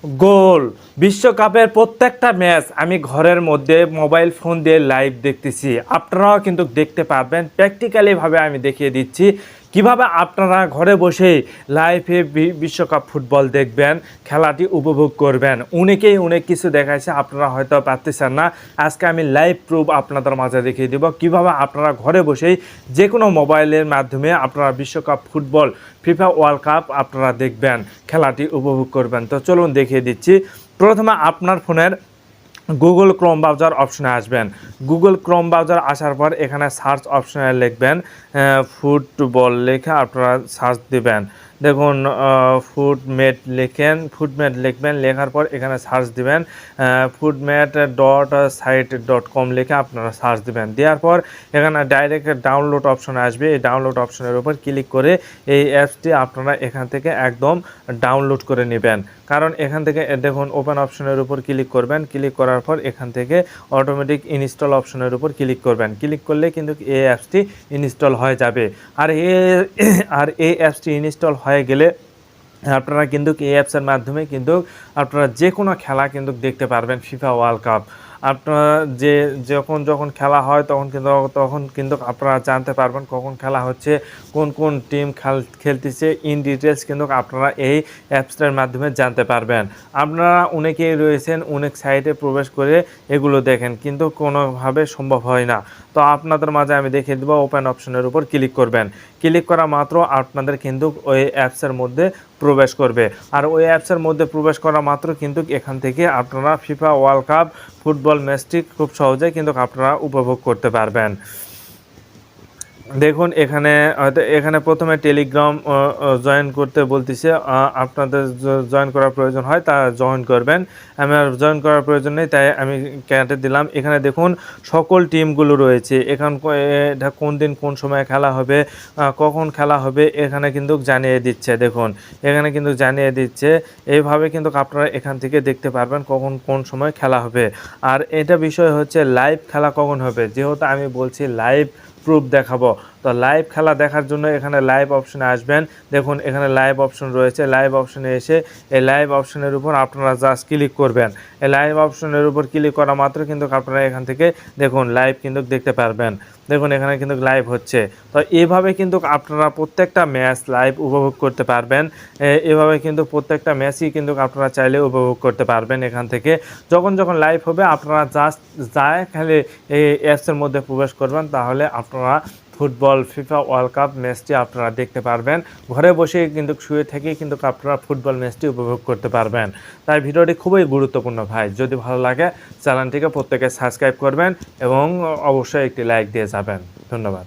গোল বিশ্বকাপের প্রত্যেকটা ম্যাচ আমি ঘরের মধ্যে মোবাইল ফোন দিয়ে লাইভ দেখতেছি। আপনারাও কিন্তু দেখতে পারবেন। প্র্যাকটিক্যালিভাবে আমি দেখিয়ে দিচ্ছি কিভাবে আপনারা ঘরে বসেই লাইভে বিশ্বকাপ ফুটবল দেখবেন, খেলাটি উপভোগ করবেন। অনেকেই অনেক কিছু দেখাইছে, আপনারা হয়তো পারতেছেন না। আজকে আমি লাইভ প্রুফ আপনাদের মাঝে দেখিয়ে দেব কিভাবে আপনারা ঘরে বসেই যে কোনো মোবাইলের মাধ্যমে আপনারা বিশ্বকাপ ফুটবল ফিফা ওয়ার্ল্ড কাপ আপনারা দেখবেন, খেলাটি উপভোগ করবেন। তো চলুন দেখিয়ে দিচ্ছি। প্রথমে আপনার ফোনের গুগল ক্রোম ব্রাউজার অপশনে আসবেন। গুগল ক্রোম ব্রাউজার আসার পর এখানে সার্চ অপশনে লিখবেন ফুটবল, লেখা আপনারা সার্চ দিবেন। দেখুন ফুটমেট লিখবেন, লেখার পর এখানে সার্চ দিবেন footmat.site.com লিখে আপনারা সার্চ দিবেন। দেওয়ার পর এখানে ডাইরেক্ট ডাউনলোড অপশনে আসবে। এই ডাউনলোড অপশনের উপর ক্লিক করে এই অ্যাপসটি আপনারা এখান থেকে একদম ডাউনলোড করে নেবেন। কারণ এখান থেকে দেখুন ওপেন অপশনের উপর ক্লিক করবেন। ক্লিক করার পর এখান থেকে অটোমেটিক ইনস্টল অপশনের উপর ক্লিক করবেন। ক্লিক করলে কিন্তু এই অ্যাপসটি ইনস্টল হয়ে যাবে। আর এই অ্যাপসটি ইনস্টল হয়ে গেলে আপনারা কিন্তু এই অ্যাপসের মাধ্যমে কিন্তু আপনারা যে কোনো খেলা কিন্তু দেখতে পারবেন। ফিফা ওয়ার্ল্ড কাপ আপনারা যখন খেলা হয় তখন কিন্তু আপনারা জানতে পারবেন কখন খেলা হচ্ছে, কোন কোন টিম খেলতেছে, ইন ডিটেলস কিন্তু আপনারা এই অ্যাপসটার মাধ্যমে জানতে পারবেন। আপনারা অনেকেই রয়েছেন অনেক সাইটে প্রবেশ করে এগুলো দেখেন, কিন্তু কোনোভাবে সম্ভব হয় না। তো আপনাদের মাঝে আমি দেখিয়ে দেবো। ওপেন অপশনের উপর ক্লিক করবেন। ক্লিক করা মাত্র আপনাদের কিন্তু ওই অ্যাপসের মধ্যে প্রবেশ করবে। আর ওই অ্যাপসের মধ্যে প্রবেশ করা মাত্র কিন্তু এখান থেকে আপনারা ফিফা ওয়ার্ল্ড কাপ ফুটবল ম্যাচটি খুব সহজেই কিন্তু আপনারা উপভোগ করতে পারবেন। দেখুন এখানে প্রথমে টেলিগ্রাম জয়েন করতে বলতেছে। আপনাদের জয়েন করার প্রয়োজন হয় তা জয়েন করবেন। আমার জয়েন করার প্রয়োজন নেই, তাই আমি কেটে দিলাম। এখানে দেখুন সকল টিমগুলো রয়েছে। এটা কোন দিন কোন সময় খেলা হবে, কখন খেলা হবে এখানে কিন্তু জানিয়ে দিচ্ছে। দেখুন এখানে কিন্তু জানিয়ে দিচ্ছে। এইভাবে কিন্তু আপনারা এখান থেকে দেখতে পারবেন কখন কোন সময় খেলা হবে। আর এটা বিষয় হচ্ছে লাইভ খেলা কখন হবে, যেহেতু আমি বলছি লাইভ প্রুফ দেখাবো। তো লাইভ খেলা দেখার জন্য এখানে লাইভ অপশনে আসবেন। দেখুন এখানে লাইভ অপশন রয়েছে। লাইভ অপশনে এসে এই লাইভ অপশনের উপর আপনারা জাস্ট ক্লিক করবেন। এই লাইভ অপশনের উপর ক্লিক করা মাত্র কিন্তু আপনারা এখান থেকে দেখুন লাইভ কিন্তু দেখতে পারবেন। দেখুন এখানে কিন্তু লাইভ হচ্ছে। তো এইভাবে কিন্তু আপনারা প্রত্যেকটা ম্যাচ লাইভ উপভোগ করতে পারবেন। এভাবে কিন্তু প্রত্যেকটা ম্যাচই কিন্তু আপনারা চাইলে উপভোগ করতে পারবেন। এখান থেকে যখন লাইভ হবে আপনারা জাস্ট খালি এই অ্যাপসের মধ্যে প্রবেশ করবেন, তাহলে আপনারা ফুটবল ফিফা ওয়ার্ল্ড কাপ ম্যাচটি আপনারা দেখতে পারবেন। ঘরে বসে কিন্তু শুয়ে থেকেই কিন্তু আপনারা ফুটবল ম্যাচটি উপভোগ করতে পারবেন। তাই ভিডিওটি খুবই গুরুত্বপূর্ণ ভাই। যদি ভালো লাগে চ্যানেলটিকে প্রত্যেকে সাবস্ক্রাইব করবেন এবং অবশ্যই একটি লাইক দিয়ে যাবেন। ধন্যবাদ।